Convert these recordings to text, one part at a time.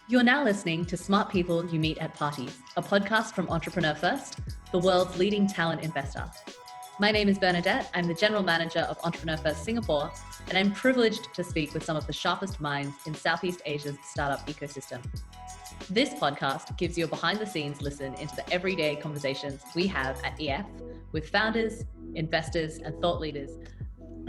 You're now listening to Smart People You Meet at Parties, a podcast from Entrepreneur First, the world's leading talent investor. My name is Bernadette. I'm the General Manager of Entrepreneur First Singapore, and I'm privileged to speak with some of the sharpest minds in Southeast Asia's startup ecosystem. This podcast gives you a behind-the-scenes listen into the everyday conversations we have at EF with founders, investors, and thought leaders.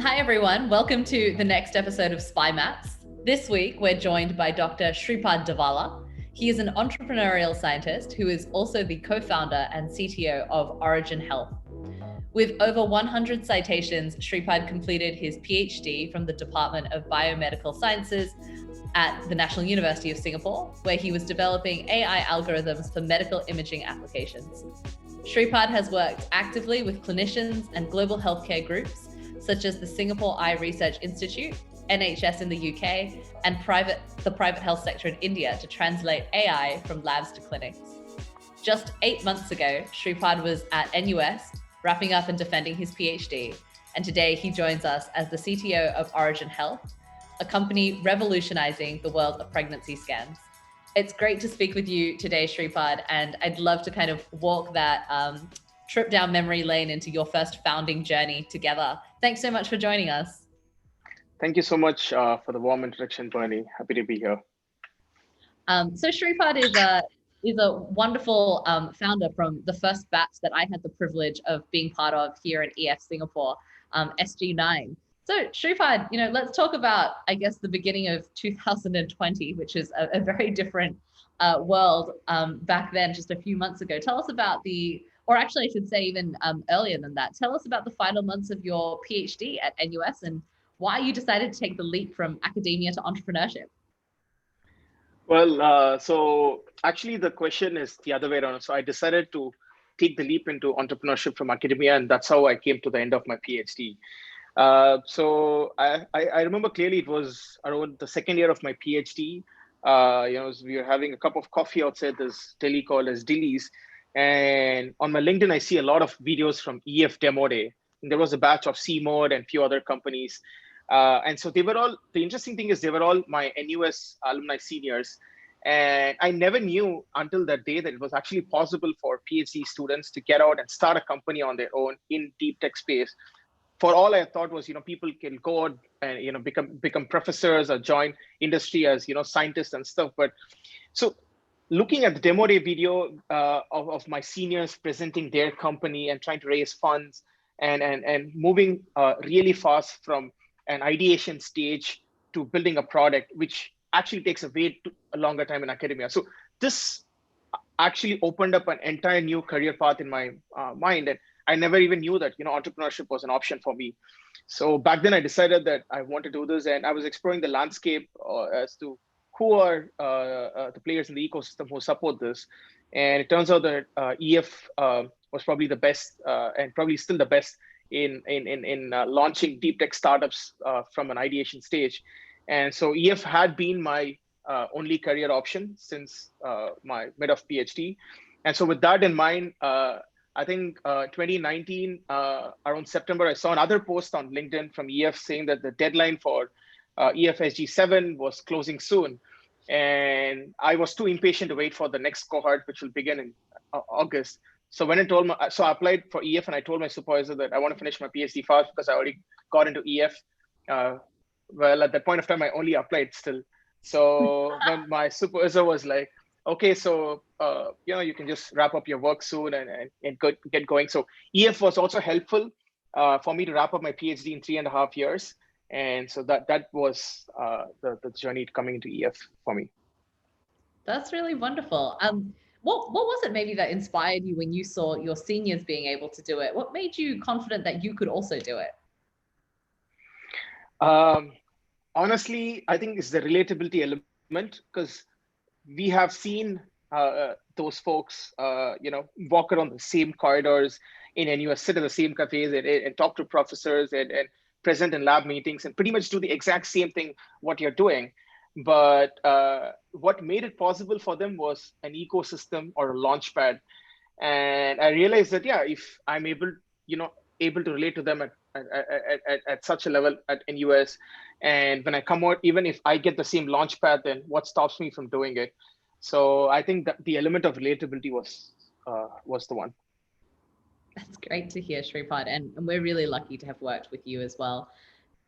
Hi, everyone. Welcome to the next episode of SPYMAPs. This week, we're joined by Dr. Sripad Devalla. He is an entrepreneurial scientist who is also the co-founder and CTO of OriginHealth. With over 100 citations, Sripad completed his PhD from the Department of Biomedical Sciences at the National University of Singapore, where he was developing AI algorithms for medical imaging applications. Sripad has worked actively with clinicians and global healthcare groups, such as the Singapore Eye Research Institute, NHS in the UK, and the private health sector in India to translate AI from labs to clinics. Just 8 months ago, Sripad was at NUS, wrapping up and defending his PhD, and today he joins us as the CTO of OriginHealth, a company revolutionizing the world of pregnancy scans. It's great to speak with you today, Sripad, and I'd love to kind of walk that trip down memory lane into your first founding journey together. Thanks so much for joining us. Thank you so much for the warm introduction, Bernie. Happy to be here. So Sripad is a wonderful founder from the first batch that I had the privilege of being part of here in EF Singapore, SG9. So Sripad, let's talk about, I guess, the beginning of 2020, which is a very different world back then, just a few months ago. Tell us about or actually I should say even earlier than that, tell us about the final months of your PhD at NUS and why you decided to take the leap from academia to entrepreneurship. Well, so actually the question is the other way around. So I decided to take the leap into entrepreneurship from academia, and that's how I came to the end of my PhD. So I remember clearly it was around the second year of my PhD. We were having a cup of coffee outside this deli called as Dilly's. And on my LinkedIn, I see a lot of videos from EF Demo Day. And there was a batch of CMOD and a few other companies. And so they were all, the interesting thing is they were all my NUS alumni seniors. And I never knew until that day that it was actually possible for PhD students to get out and start a company on their own in deep tech space. For all I thought was, people can go out and, become professors or join industry as, scientists and stuff. But so looking at the demo day video of my seniors presenting their company and trying to raise funds and moving really fast from an ideation stage to building a product, which actually takes a longer time in academia. So this actually opened up an entire new career path in my mind. And I never even knew that, entrepreneurship was an option for me. So back then I decided that I want to do this, and I was exploring the landscape as to who are the players in the ecosystem who support this. And it turns out that EF was probably the best and probably still the best in launching deep tech startups from an ideation stage. And so EF had been my only career option since my mid of PhD. And so with that in mind, I think 2019, around September, I saw another post on LinkedIn from EF saying that the deadline for EF SG7 was closing soon. And I was too impatient to wait for the next cohort, which will begin in August. So when I applied for EF, and I told my supervisor that I want to finish my PhD fast because I already got into EF. Well, at that point of time, I only applied still. So when my supervisor was like, okay, so you can just wrap up your work soon and get going. So EF was also helpful for me to wrap up my PhD in 3.5 years. And so that was the journey coming into EF for me. That's really wonderful. What was it maybe that inspired you when you saw your seniors being able to do it? What made you confident that you could also do it? Honestly, I think it's the relatability element, because we have seen those folks, walk around the same corridors in NUS, sit in the same cafes and talk to professors and present in lab meetings and pretty much do the exact same thing what you're doing. But what made it possible for them was an ecosystem or a launchpad. And I realized that, if I'm able to relate to them at at such a level in US. And when I come out, even if I get the same launch pad, then what stops me from doing it? So I think that the element of relatability was the one. That's great to hear, Sripad, and we're really lucky to have worked with you as well.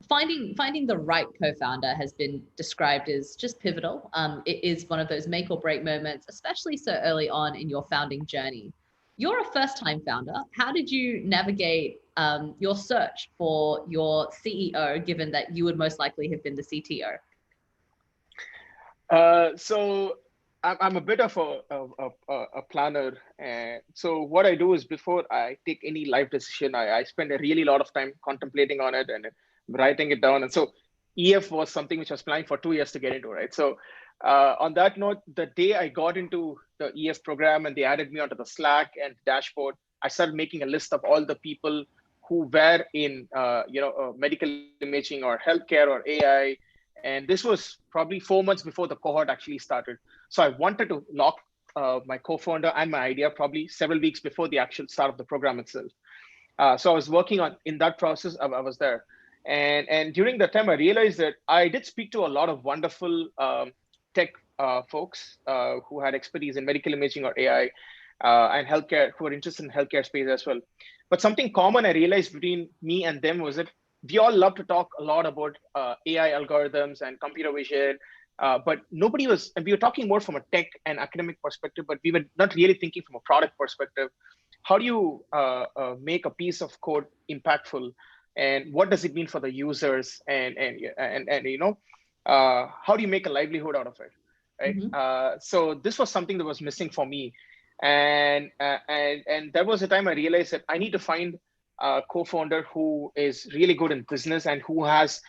Finding the right co-founder has been described as just pivotal. It is one of those make or break moments, especially so early on in your founding journey. You're a first-time founder. How did you navigate your search for your CEO, given that you would most likely have been the CTO? So I'm a bit of a planner, and so what I do is before I take any life decision, I spend a really lot of time contemplating on it and writing it down. And so EF was something which I was planning for 2 years to get into, right? So on that note, the day I got into the EF program and they added me onto the Slack and dashboard, I started making a list of all the people who were in medical imaging or healthcare or AI. And this was probably 4 months before the cohort actually started. So I wanted to lock my co-founder and my idea probably several weeks before the actual start of the program itself. So I was working on in that process. I was there, and during that time, I realized that I did speak to a lot of wonderful tech folks who had expertise in medical imaging or AI and healthcare, who were interested in healthcare space as well. But something common I realized between me and them was that we all love to talk a lot about AI algorithms and computer vision, but nobody was, and we were talking more from a tech and academic perspective, but we were not really thinking from a product perspective. How do you make a piece of code impactful, and what does it mean for the users, and how do you make a livelihood out of it, right? Mm-hmm. So this was something that was missing for me, and that was the time I realized that I need to find a co-founder who is really good in business and who has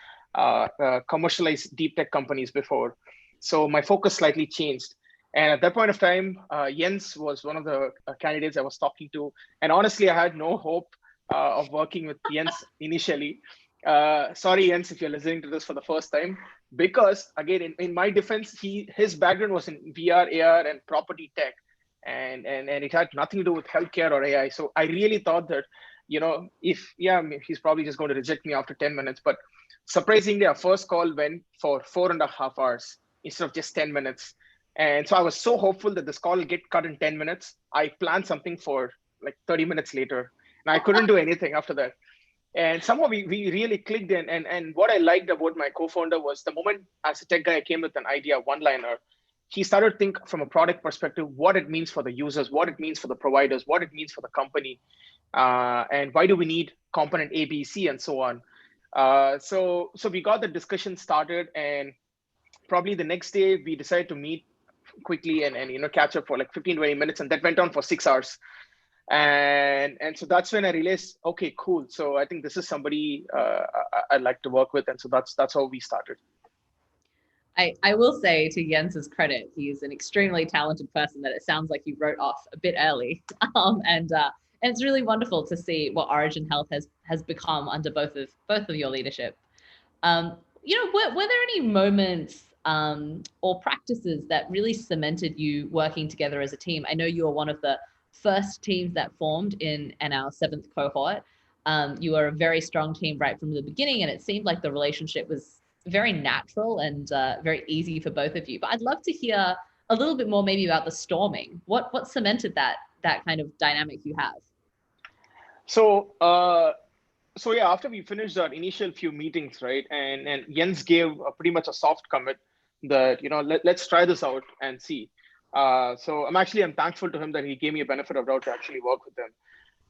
commercialized deep tech companies before. So my focus slightly changed. And at that point of time, Jens was one of the candidates I was talking to. And honestly, I had no hope of working with Jens initially. Sorry, Jens, if you're listening to this for the first time, because again, in my defense, his background was in VR, AR, and property tech. And it had nothing to do with healthcare or AI. So I really thought that, he's probably just going to reject me after 10 minutes. But surprisingly, our first call went for 4.5 hours instead of just 10 minutes. And so I was so hopeful that this call will get cut in 10 minutes. I planned something for like 30 minutes later, and I couldn't do anything after that. And somehow we really clicked in. And what I liked about my co-founder was the moment as a tech guy, I came with an idea, one-liner. He started to think from a product perspective, what it means for the users, what it means for the providers, what it means for the company, and why do we need component A, B, C, and so on. So we got the discussion started, and probably the next day we decided to meet quickly and catch up for like 15-20 minutes, and that went on for 6 hours. And so that's when I realized, okay, cool. So I think this is somebody I'd like to work with, and so that's how we started. I will say, to Jens's credit, he's an extremely talented person that it sounds like you wrote off a bit early. And it's really wonderful to see what OriginHealth has become under both of your leadership. Were there any moments or practices that really cemented you working together as a team? I know you were one of the first teams that formed in our 7th cohort. You were a very strong team right from the beginning, and it seemed like the relationship was very natural and very easy for both of you. But I'd love to hear a little bit more maybe about the storming. What cemented that kind of dynamic you have? So yeah, after we finished our initial few meetings, right, and Jens gave pretty much a soft commit that let's try this out and see. So I'm thankful to him that he gave me a benefit of doubt to actually work with him.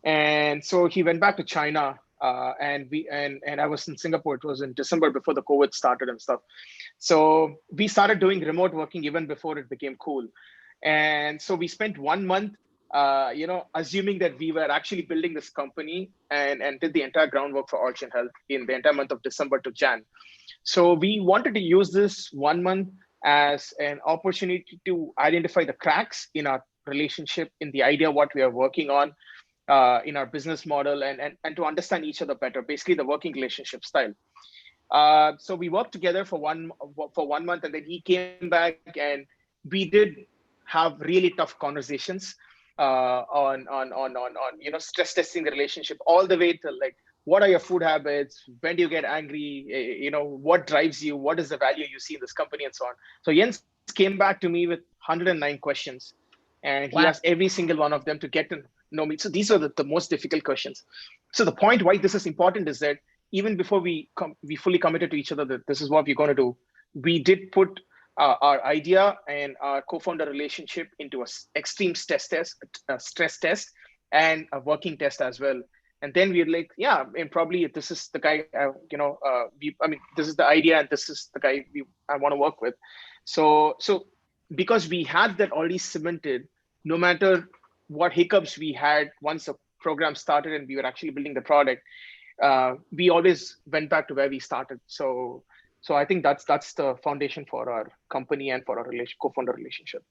And so he went back to China, and I was in Singapore. It was in December before the COVID started and stuff. So we started doing remote working even before it became cool. And so we spent 1 month, assuming that we were actually building this company, and did the entire groundwork for OriginHealth in the entire month of December to Jan. So we wanted to use this 1 month as an opportunity to identify the cracks in our relationship, in the idea what we are working on, in our business model, and to understand each other better, basically the working relationship style. So we worked together for 1 month, and then he came back, and we did have really tough conversations on stress testing the relationship all the way to like what are your food habits? When do you get angry? What drives you? What is the value you see in this company and so on. So Jens came back to me with 109 questions, and he Wow. asked every single one of them to get to know me. So these are the most difficult questions. So the point why this is important is that even before we fully committed to each other that this is what we're going to do, we did put our idea and our co-founder relationship into a extreme stress test, and a working test as well. And then we're like, yeah, and probably this is the guy, this is the idea, and this is the guy I want to work with. So because we had that already cemented, no matter what hiccups we had once the program started and we were actually building the product, we always went back to where we started. So I think that's the foundation for our company and for our co-founder relationship.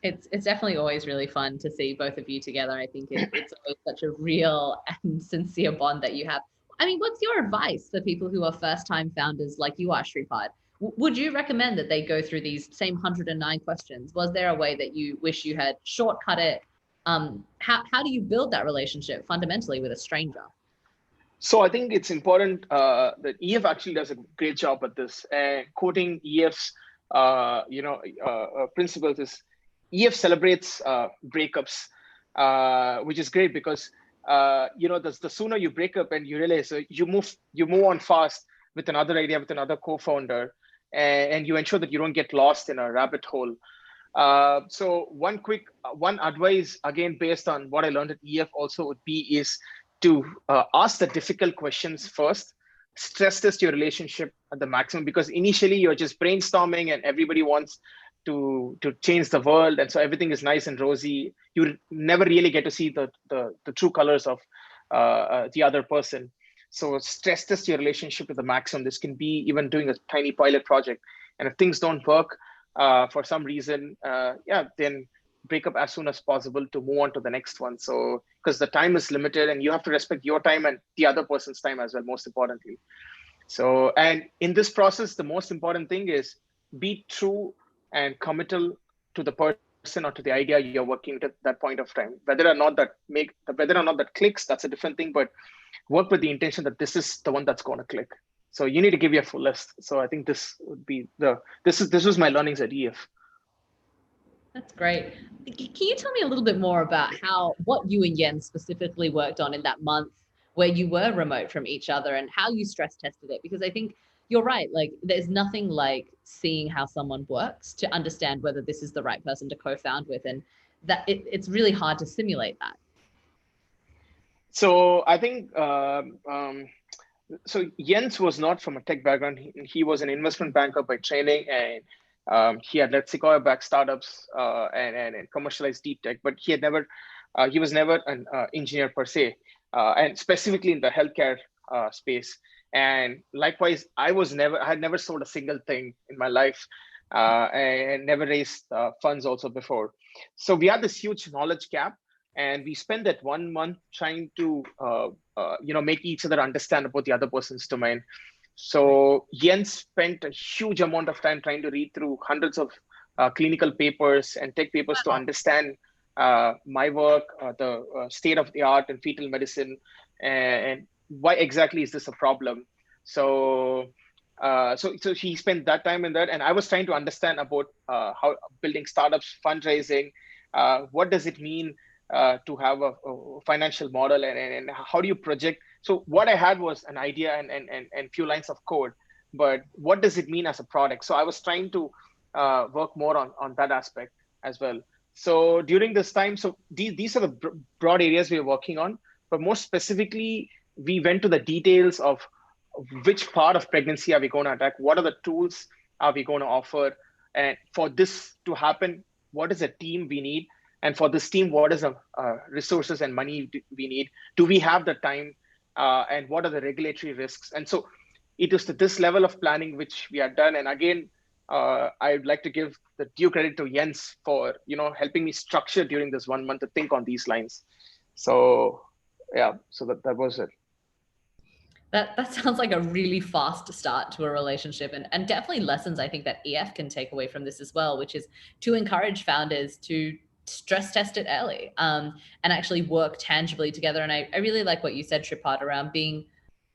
It's definitely always really fun to see both of you together. I think it's always such a real and sincere bond that you have. I mean, what's your advice for people who are first-time founders like you are, Sripad? Would you recommend that they go through these same 109 questions? Was there a way that you wish you had shortcut it? How do you build that relationship fundamentally with a stranger? So I think it's important that EF actually does a great job at this. Quoting EF's principles is EF celebrates breakups, which is great because the sooner you break up and you realize you move on fast with another idea, with another co-founder, and you ensure that you don't get lost in a rabbit hole. So one advice, again based on what I learned at EF, also would be is to ask the difficult questions first. Stress test your relationship at the maximum, because initially you're just brainstorming and everybody wants to change the world, and so everything is nice and rosy. You never really get to see the true colors of the other person. So stress test your relationship to the maximum. This can be even doing a tiny pilot project, and if things don't work for some reason, then break up as soon as possible to move on to the next one. So because the time is limited and you have to respect your time and the other person's time as well, most importantly. So, and in this process, the most important thing is be true and committal to the person or to the idea you're working at that point of time. Whether or not that clicks, that's a different thing, but work with the intention that this is the one that's going to click. So you need to give your full list. So I think this would be this was my learnings at EF. That's great. Can you tell me a little bit more about what you and Jens specifically worked on in that month where you were remote from each other, and how you stress tested it? Because I think you're right. Like, there's nothing like seeing how someone works to understand whether this is the right person to co-found with, and that it's really hard to simulate that. So I think so Jens was not from a tech background. He was an investment banker by training, and he had led Sequoia-backed startups and commercialized deep tech, but he was never an engineer per se, and specifically in the healthcare space. And likewise, I had never sold a single thing in my life, and never raised funds also before. So we had this huge knowledge gap, and we spent that 1 month trying to make each other understand about the other person's domain. So Jens spent a huge amount of time trying to read through hundreds of clinical papers and tech papers to understand my work, the state of the art in fetal medicine, and why exactly is this a problem. So he spent that time in that, and I was trying to understand about how building startups, fundraising, what does it mean to have a financial model, and how do you project. So what I had was an idea and few lines of code, but what does it mean as a product? So I was trying to work more on that aspect as well. So during this time, so these are the broad areas we are working on, but more specifically, we went to the details of which part of pregnancy are we going to attack? What are the tools are we going to offer? And for this to happen, what is a team we need? And for this team, what is the resources and money we need? Do we have the time? And what are the regulatory risks? And so it was to this level of planning which we had done. And again, I'd like to give the due credit to Jens for helping me structure during this 1 month to think on these lines. So yeah, so that was it. That sounds like a really fast start to a relationship, and definitely lessons I think that EF can take away from this as well, which is to encourage founders to stress test it early, and actually work tangibly together. And I really like what you said, Sripad, around being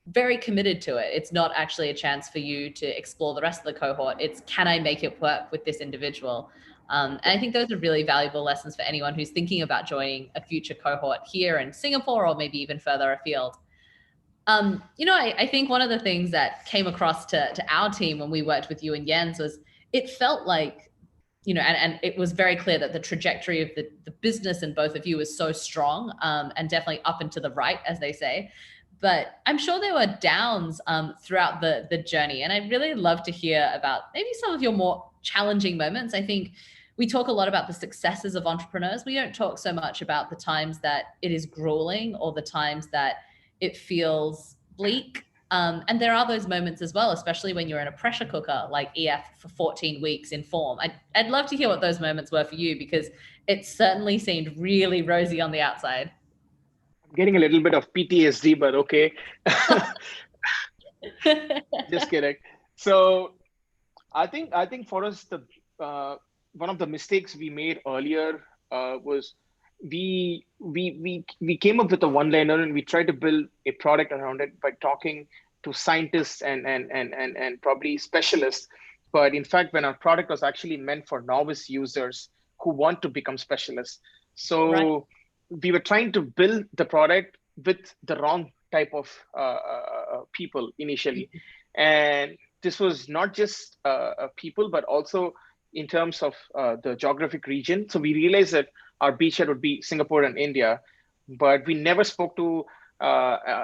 very committed to it. It's not actually a chance for you to explore the rest of the cohort. It's, can I make it work with this individual? And I think those are really valuable lessons for anyone who's thinking about joining a future cohort here in Singapore or maybe even further afield. I think one of the things that came across to our team when we worked with you and Jens was it felt like, and it was very clear that the trajectory of the business and both of you was so strong, and definitely up and to the right, as they say. But I'm sure there were downs throughout the journey. And I'd really love to hear about maybe some of your more challenging moments. I think we talk a lot about the successes of entrepreneurs. We don't talk so much about the times that it is grueling or the times that it feels bleak. And there are those moments as well, especially when you're in a pressure cooker like EF for 14 weeks in form. I'd love to hear what those moments were for you, because it certainly seemed really rosy on the outside. I'm getting a little bit of PTSD, but okay. Just kidding. So I think for us, the one of the mistakes we made earlier was we came up with a one-liner, and we tried to build a product around it by talking to scientists and probably specialists. But in fact, when our product was actually meant for novice users who want to become specialists. So Right. we were trying to build the product with the wrong type of people initially. And this was not just people, but also in terms of the geographic region. So we realized that our beachhead would be Singapore and India, but we never spoke to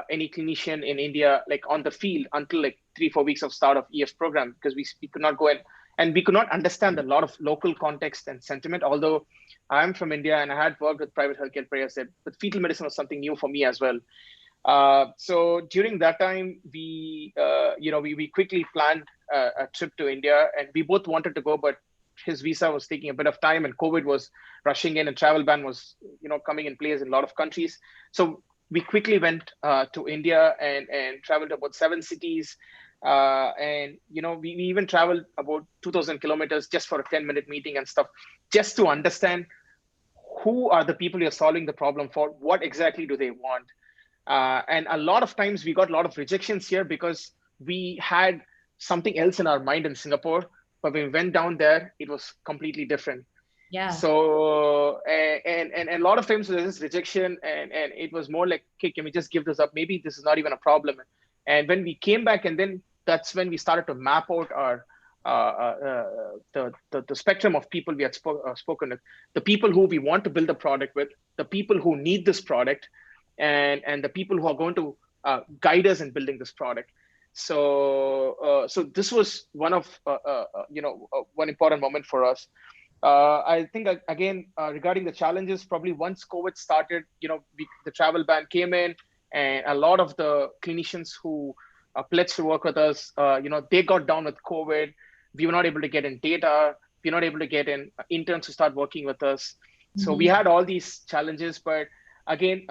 any clinician in India, like on the field, until like 3-4 weeks of start of EF program, because we could not go in, and we could not understand a lot of local context and sentiment. Although I'm from India and I had worked with private healthcare players there, but fetal medicine was something new for me as well. So during that time, we quickly planned a trip to India, and we both wanted to go, but his visa was taking a bit of time, and COVID was rushing in, and travel ban was, coming in place in a lot of countries. So we quickly went to India and traveled about 7 cities. And we even traveled about 2,000 kilometers just for a 10-minute meeting and stuff, just to understand who are the people you're solving the problem for, what exactly do they want. And a lot of times we got a lot of rejections here because we had something else in our mind in Singapore, but when we went down there, it was completely different. Yeah. So, and a lot of times there's this rejection, and it was more like, okay, can we just give this up? Maybe this is not even a problem. And when we came back, and then that's when we started to map out our the spectrum of people we had spoken with, the people who we want to build a product with, the people who need this product, and the people who are going to guide us in building this product. So this was one of one important moment for us. I think again regarding the challenges, probably once COVID started, the travel ban came in, and a lot of the clinicians who pledged to work with us, they got down with COVID. We were not able to get in data. We were not able to get in interns to start working with us. So we had all these challenges, but again,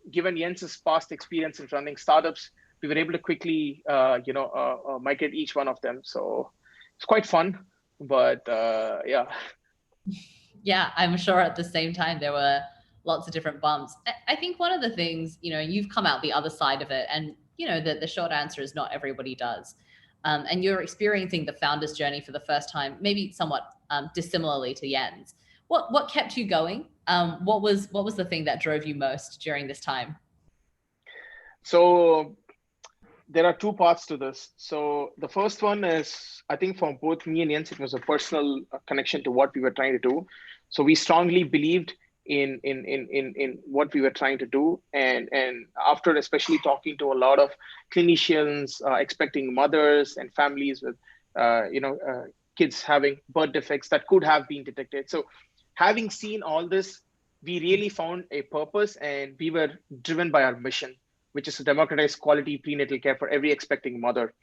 given Jens's past experience in running startups, we were able to quickly, migrate each one of them. So it's quite fun, but yeah. Yeah, I'm sure at the same time there were lots of different bumps. I think one of the things, you've come out the other side of it, and the short answer is not everybody does. And you're experiencing the founder's journey for the first time, maybe somewhat dissimilarly to Jens. What kept you going? What was the thing that drove you most during this time? So there are two parts to this. So the first one is, I think for both me and Jens, it was a personal connection to what we were trying to do. So we strongly believed in what we were trying to do. And after especially talking to a lot of clinicians, expecting mothers and families with, kids having birth defects that could have been detected. So having seen all this, we really found a purpose, and we were driven by our mission, which is to democratize quality prenatal care for every expecting mother.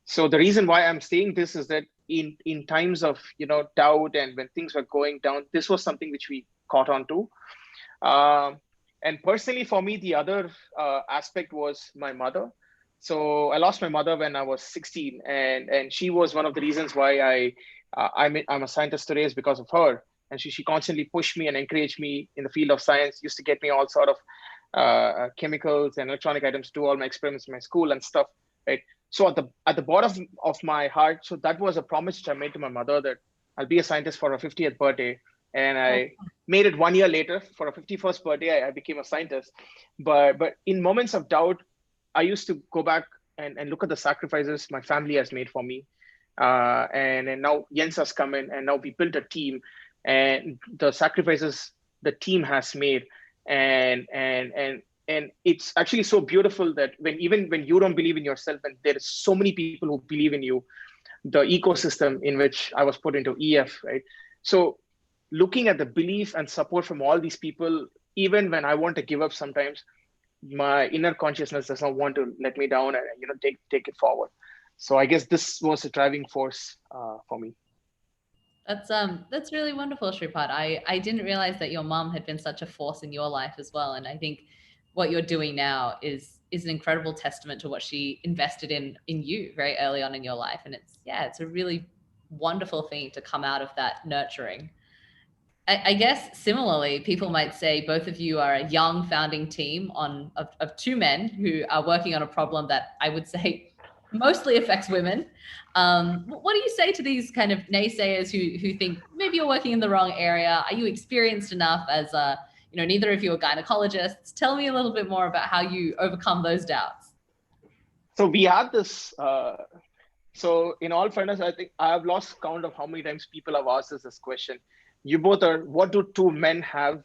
So the reason why I'm saying this is that in times of doubt, and when things were going down, this was something which we caught on to. And personally for me, the other aspect was my mother. So I lost my mother when I was 16, and she was one of the reasons why I'm a scientist today, is because of her. And she constantly pushed me and encouraged me in the field of science, used to get me all sort of chemicals and electronic items to do all my experiments in my school and stuff, right? So at the bottom of my heart, so that was a promise which I made to my mother, that I'll be a scientist for her 50th birthday. And I made it 1 year later. For her 51st birthday, I became a scientist. But in moments of doubt, I used to go back and look at the sacrifices my family has made for me. And now Jens has come in, and now we built a team, and the sacrifices the team has made. And it's actually so beautiful that even when you don't believe in yourself, and there is so many people who believe in you, the ecosystem in which I was put into EF, right? So looking at the belief and support from all these people, even when I want to give up sometimes, my inner consciousness does not want to let me down and take it forward. So I guess this was a driving force for me. That's really wonderful, Sripad. I didn't realize that your mom had been such a force in your life as well. And I think what you're doing now is an incredible testament to what she invested in you very early on in your life. And it's a really wonderful thing to come out of that nurturing. I guess similarly, people might say both of you are a young founding team of two men who are working on a problem that I would say mostly affects women. What do you say to these kind of naysayers who think maybe you're working in the wrong area? Are you experienced enough as neither of you are gynecologists? Tell me a little bit more about how you overcome those doubts. So we had this. So in all fairness, I think I have lost count of how many times people have asked us this question. You both are, what do two men have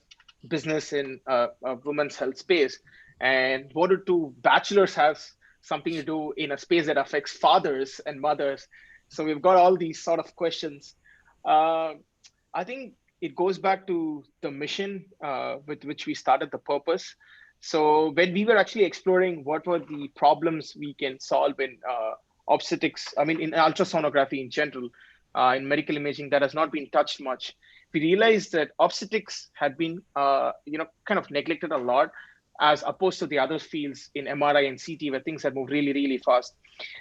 business in a women's health space? And what do two bachelors have something to do in a space that affects fathers and mothers? So we've got all these sort of questions. I think it goes back to the mission with which we started, the purpose. So when we were actually exploring what were the problems we can solve in obstetrics, I mean, in ultrasonography in general, in medical imaging that has not been touched much, we realized that obstetrics had been, kind of neglected a lot, as opposed to the other fields in MRI and CT, where things had moved really, really fast.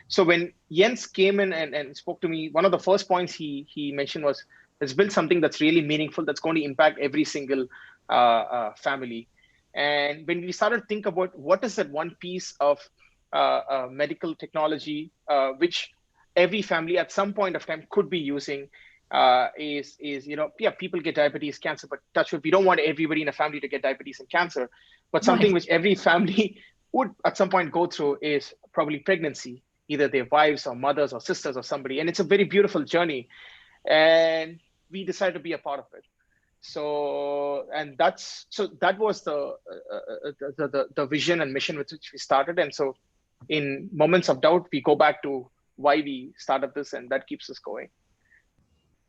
So when Jens came in and spoke to me, one of the first points he mentioned was, let's build something that's really meaningful, that's going to impact every single family. And when we started to think about what is that one piece of medical technology which every family at some point of time could be using, people get diabetes, cancer, but touch wood, we don't want everybody in a family to get diabetes and cancer, but something which every family would at some point go through is probably pregnancy, either their wives or mothers or sisters or somebody. And it's a very beautiful journey. And we decided to be a part of it. So that was the vision and mission with which we started. And so in moments of doubt, we go back to why we started this, and that keeps us going.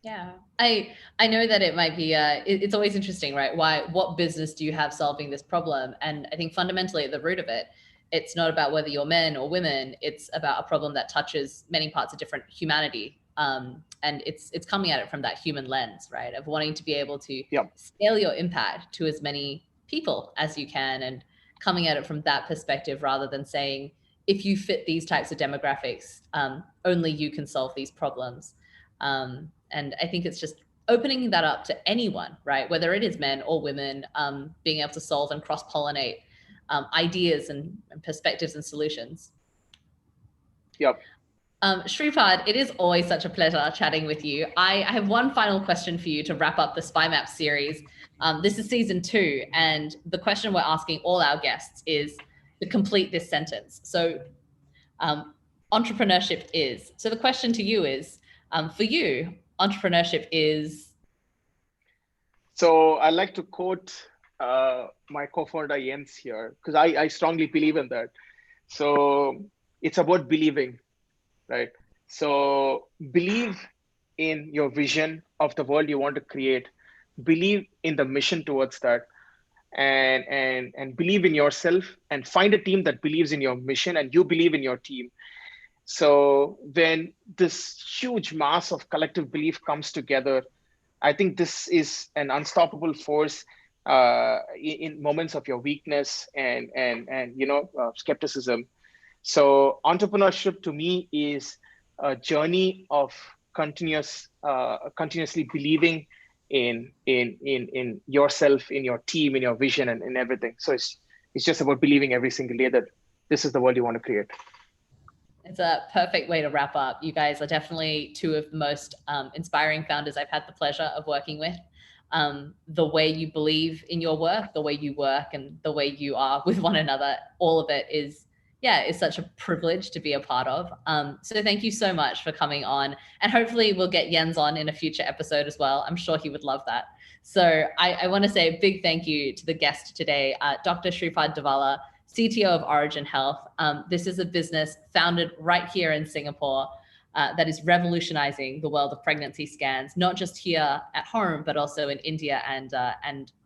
Yeah, I know that it might be, it's always interesting, right? What business do you have solving this problem? And I think fundamentally at the root of it, it's not about whether you're men or women, it's about a problem that touches many parts of different humanity. And it's coming at it from that human lens, right? Of wanting to be able to scale your impact to as many people as you can, and coming at it from that perspective, rather than saying, if you fit these types of demographics, only you can solve these problems. And I think it's just opening that up to anyone, right? Whether it is men or women, being able to solve and cross-pollinate ideas and perspectives and solutions. Yep. Sripad, it is always such a pleasure chatting with you. I have one final question for you to wrap up the SPYMAPs series. This is season 2, and the question we're asking all our guests is to complete this sentence. So entrepreneurship is. So the question to you is, for you, entrepreneurship is? So I like to quote my co-founder Jens here, because I strongly believe in that. So it's about believing, right? So believe in your vision of the world you want to create, believe in the mission towards that, and believe in yourself, and find a team that believes in your mission and you believe in your team. So when this huge mass of collective belief comes together, I think this is an unstoppable force in moments of your weakness and skepticism. So entrepreneurship to me is a journey of continuously believing in yourself, in your team, in your vision, and in everything. So it's just about believing every single day that this is the world you want to create. It's a perfect way to wrap up. You guys are definitely two of the most inspiring founders I've had the pleasure of working with. The way you believe in your work, the way you work, and the way you are with one another, all of it is such a privilege to be a part of. So thank you so much for coming on, and hopefully we'll get Jens on in a future episode as well. I'm sure he would love that. So I want to say a big thank you to the guest today, Dr. Sripad Devalla, CTO of OriginHealth. This is a business founded right here in Singapore that is revolutionizing the world of pregnancy scans, not just here at home, but also in India and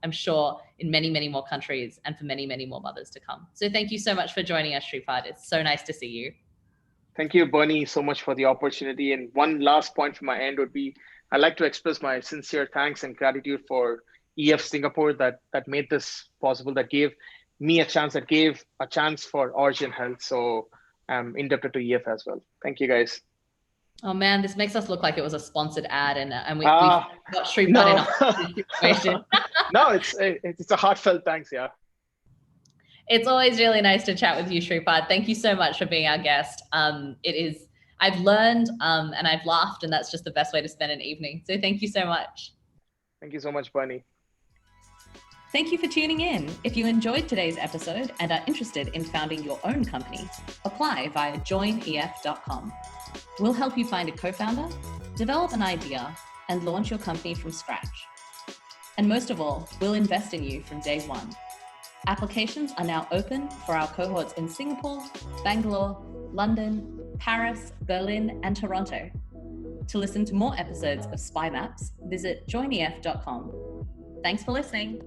I'm sure in many, many more countries and for many, many more mothers to come. So thank you so much for joining us, Sripad. It's so nice to see you. Thank you, Bernie, so much for the opportunity. And one last point from my end would be, I'd like to express my sincere thanks and gratitude for EF Singapore that made this possible, that gave me a chance, that gave a chance for OriginHealth. So I'm indebted to EF as well. Thank you, guys. Oh man, this makes us look like it was a sponsored ad, and we got Sripad in a situation. No, it's a heartfelt thanks. Yeah. It's always really nice to chat with you, Sripad. Thank you so much for being our guest. I've learned and I've laughed, and that's just the best way to spend an evening. So thank you so much. Thank you so much, Bernie. Thank you for tuning in. If you enjoyed today's episode and are interested in founding your own company, apply via joinef.com. We'll help you find a co-founder, develop an idea, and launch your company from scratch. And most of all, we'll invest in you from day one. Applications are now open for our cohorts in Singapore, Bangalore, London, Paris, Berlin, and Toronto. To listen to more episodes of SPYMAPs, visit joinef.com. Thanks for listening.